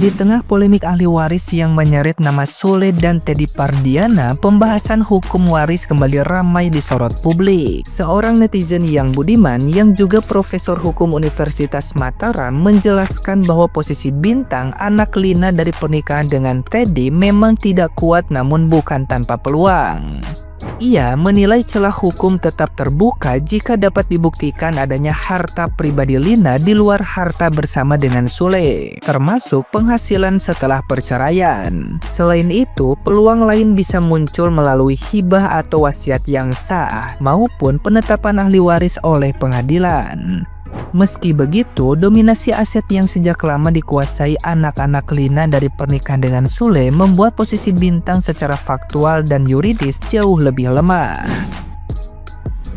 Di tengah polemik ahli waris yang menyeret nama Sule dan Teddy Pardiana, pembahasan hukum waris kembali ramai disorot publik. Seorang netizen yang budiman yang juga profesor hukum Universitas Mataram menjelaskan bahwa posisi Bintang, anak Lina dari pernikahan dengan Teddy, memang tidak kuat namun bukan tanpa peluang. Ia menilai celah hukum tetap terbuka jika dapat dibuktikan adanya harta pribadi Lina di luar harta bersama dengan Sule, termasuk penghasilan setelah perceraian. Selain itu, peluang lain bisa muncul melalui hibah atau wasiat yang sah, maupun penetapan ahli waris oleh pengadilan. Meski begitu, dominasi aset yang sejak lama dikuasai anak-anak Lina dari pernikahan dengan Sule membuat posisi Bintang secara faktual dan yuridis jauh lebih lemah.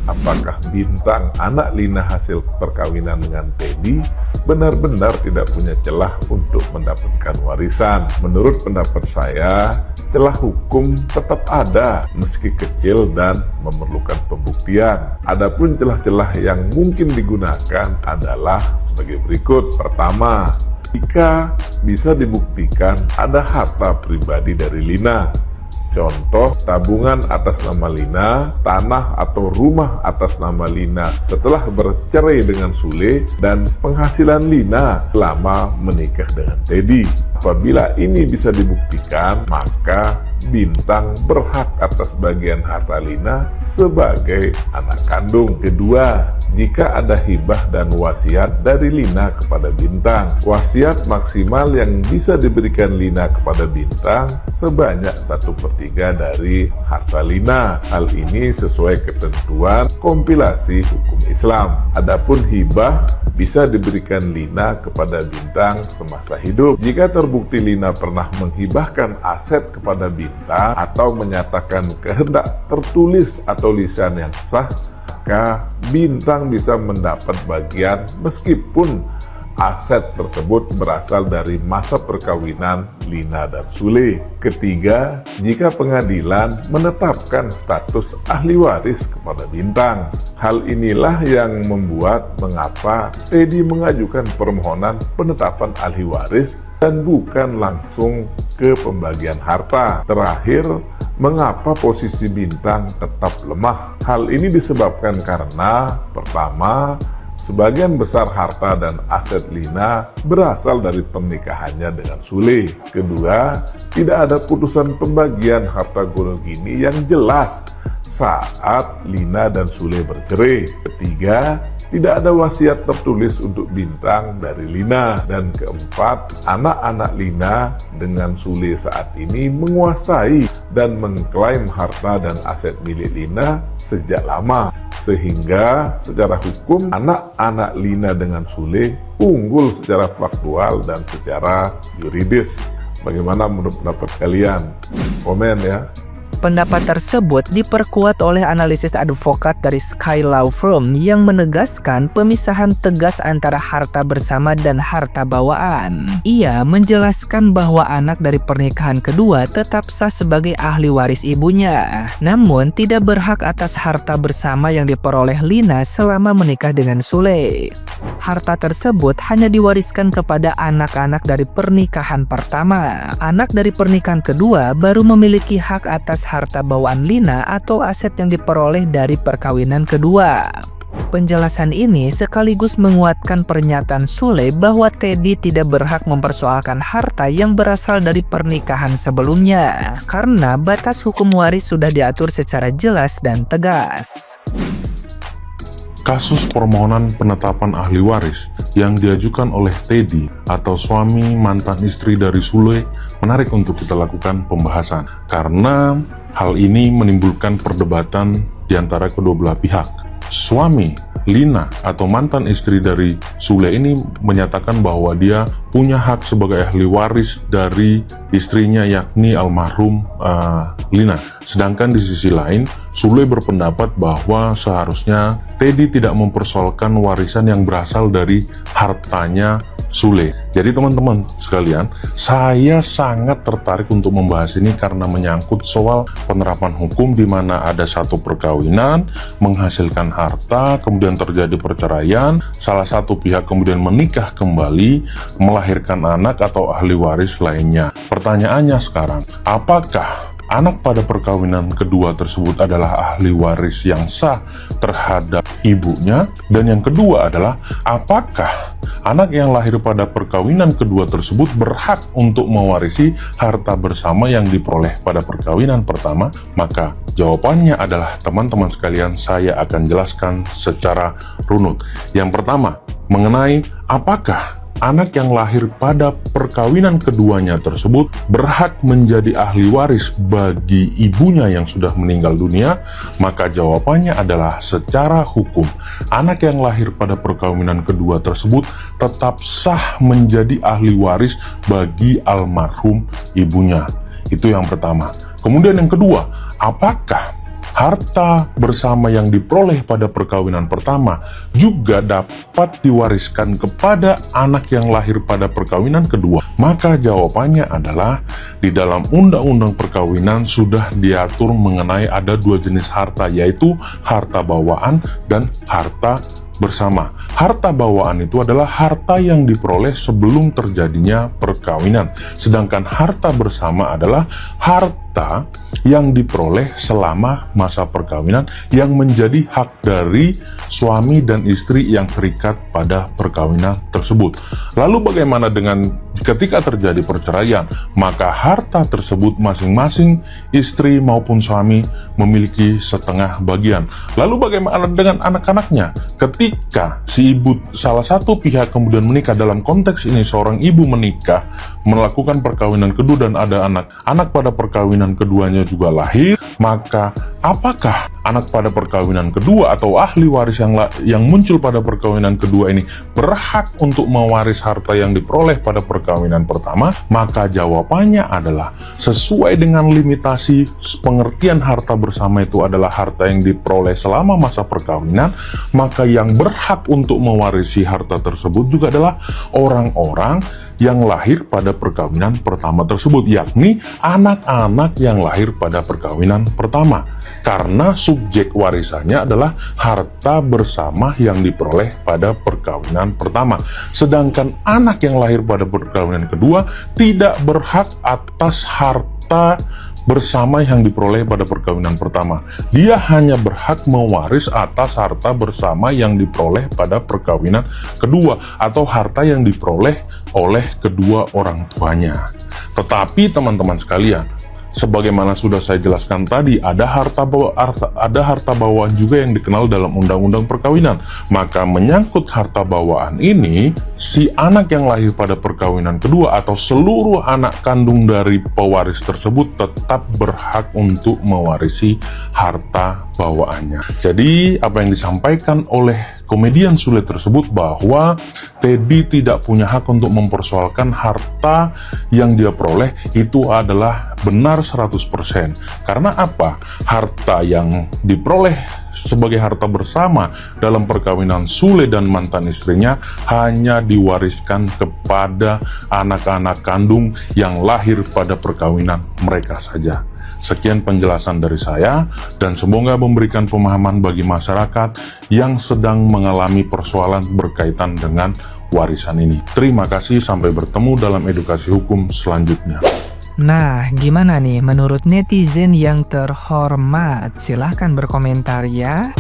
Apakah Bintang, anak Lina hasil perkawinan dengan Teddy, benar-benar tidak punya celah untuk mendapatkan warisan? Menurut pendapat saya, celah hukum tetap ada meski kecil dan memerlukan pembuktian. Adapun celah-celah yang mungkin digunakan adalah sebagai berikut. Pertama, jika bisa dibuktikan ada harta pribadi dari Lina. Contoh, tabungan atas nama Lina, tanah atau rumah atas nama Lina setelah bercerai dengan Sule, dan penghasilan Lina selama menikah dengan Teddy. Apabila ini bisa dibuktikan, maka Bintang berhak atas bagian harta Lina sebagai anak kandung. Kedua, jika ada hibah dan wasiat dari Lina kepada Bintang, wasiat maksimal yang bisa diberikan Lina kepada Bintang sebanyak 1/3 dari harta Lina. Hal ini sesuai ketentuan kompilasi hukum Islam. Adapun hibah bisa diberikan Lina kepada Bintang semasa hidup. Jika terbukti Lina pernah menghibahkan aset kepada Bintang atau menyatakan kehendak tertulis atau lisan yang sah, maka Bintang bisa mendapat bagian meskipun aset tersebut berasal dari masa perkawinan Lina dan Sule. Ketiga, jika pengadilan menetapkan status ahli waris kepada Bintang. Hal inilah yang membuat mengapa Teddy mengajukan permohonan penetapan ahli waris dan bukan langsung ke pembagian harta. Terakhir, mengapa posisi Bintang tetap lemah? Hal ini disebabkan karena pertama, sebagian besar harta dan aset Lina berasal dari pernikahannya dengan Sule. Kedua, tidak ada putusan pembagian harta gonogini yang jelas saat Lina dan Sule bercerai. Ketiga, tidak ada wasiat tertulis untuk Bintang dari Lina. Dan keempat, anak-anak Lina dengan Sule saat ini menguasai dan mengklaim harta dan aset milik Lina sejak lama. Sehingga secara hukum anak-anak Lina dengan Sule unggul secara faktual dan secara yuridis. Bagaimana menurut pendapat kalian? Komen ya. Pendapat tersebut diperkuat oleh analisis advokat dari Sky Law Firm yang menegaskan pemisahan tegas antara harta bersama dan harta bawaan. Ia menjelaskan bahwa anak dari pernikahan kedua tetap sah sebagai ahli waris ibunya, namun tidak berhak atas harta bersama yang diperoleh Lina selama menikah dengan Sule. Harta tersebut hanya diwariskan kepada anak-anak dari pernikahan pertama. Anak dari pernikahan kedua baru memiliki hak atas harta bawaan Lina atau aset yang diperoleh dari perkawinan kedua. Penjelasan ini sekaligus menguatkan pernyataan Sule bahwa Teddy tidak berhak mempersoalkan harta yang berasal dari pernikahan sebelumnya, karena batas hukum waris sudah diatur secara jelas dan tegas. Kasus permohonan penetapan ahli waris yang diajukan oleh Teddy atau suami mantan istri dari Sule menarik untuk kita lakukan pembahasan, karena hal ini menimbulkan perdebatan di antara kedua belah pihak. Suami Lina atau mantan istri dari Sule ini menyatakan bahwa dia punya hak sebagai ahli waris dari istrinya, yakni almarhum Lina. Sedangkan di sisi lain, Sule berpendapat bahwa seharusnya Teddy tidak mempersoalkan warisan yang berasal dari hartanya Sule. Jadi teman-teman sekalian, saya sangat tertarik untuk membahas ini karena menyangkut soal penerapan hukum di mana ada satu perkawinan menghasilkan harta, kemudian terjadi perceraian, salah satu pihak kemudian menikah kembali, melahirkan anak atau ahli waris lainnya. Pertanyaannya sekarang, apakah anak pada perkawinan kedua tersebut adalah ahli waris yang sah terhadap ibunya? Dan yang kedua adalah, apakah anak yang lahir pada perkawinan kedua tersebut berhak untuk mewarisi harta bersama yang diperoleh pada perkawinan pertama? Maka jawabannya adalah, teman-teman sekalian, saya akan jelaskan secara runut. Yang pertama, mengenai apakah anak yang lahir pada perkawinan keduanya tersebut berhak menjadi ahli waris bagi ibunya yang sudah meninggal dunia, maka jawabannya adalah secara hukum, anak yang lahir pada perkawinan kedua tersebut tetap sah menjadi ahli waris bagi almarhum ibunya. Itu yang pertama. Kemudian yang kedua, apakah harta bersama yang diperoleh pada perkawinan pertama juga dapat diwariskan kepada anak yang lahir pada perkawinan kedua? Maka jawabannya adalah, di dalam undang-undang perkawinan sudah diatur mengenai ada dua jenis harta, yaitu harta bawaan dan harta bersama. Harta bawaan itu adalah harta yang diperoleh sebelum terjadinya perkawinan, sedangkan harta bersama adalah harta yang diperoleh selama masa perkawinan yang menjadi hak dari suami dan istri yang terikat pada perkawinan tersebut. Lalu bagaimana dengan ketika terjadi perceraian? Maka harta tersebut masing-masing istri maupun suami memiliki setengah bagian. Lalu bagaimana dengan anak-anaknya? Ketika si ibu, salah satu pihak kemudian menikah, dalam konteks ini seorang ibu menikah, melakukan perkawinan kedua dan ada anak pada perkawinan keduanya juga lahir, maka apakah anak pada perkawinan kedua atau ahli waris yang muncul pada perkawinan kedua ini berhak untuk mewaris harta yang diperoleh pada perkawinan pertama? Maka jawabannya adalah, sesuai dengan limitasi pengertian harta bersama itu adalah harta yang diperoleh selama masa perkawinan, maka yang berhak untuk mewarisi harta tersebut juga adalah orang-orang yang lahir pada perkawinan pertama tersebut, yakni anak-anak yang lahir pada perkawinan pertama, karena subjek warisannya adalah harta bersama yang diperoleh pada perkawinan pertama. Sedangkan anak yang lahir pada perkawinan kedua tidak berhak atas harta bersama yang diperoleh pada perkawinan pertama. Dia hanya berhak mewaris atas harta bersama yang diperoleh pada perkawinan kedua, atau harta yang diperoleh oleh kedua orang tuanya. Tetapi teman-teman sekalian, sebagaimana sudah saya jelaskan tadi, ada harta bawaan juga yang dikenal dalam undang-undang perkawinan. Maka menyangkut harta bawaan ini, si anak yang lahir pada perkawinan kedua atau seluruh anak kandung dari pewaris tersebut tetap berhak untuk mewarisi harta bawaannya. Jadi apa yang disampaikan oleh komedian Sule tersebut, bahwa Teddy tidak punya hak untuk mempersoalkan harta yang dia peroleh, itu adalah benar 100%. Karena apa? Harta yang diperoleh sebagai harta bersama dalam perkawinan Sule dan mantan istrinya hanya diwariskan kepada anak-anak kandung yang lahir pada perkawinan mereka saja. Sekian penjelasan dari saya, dan semoga memberikan pemahaman bagi masyarakat yang sedang mengalami persoalan berkaitan dengan warisan ini. Terima kasih, sampai bertemu dalam edukasi hukum selanjutnya. Nah, gimana nih menurut netizen yang terhormat? Silahkan berkomentar ya.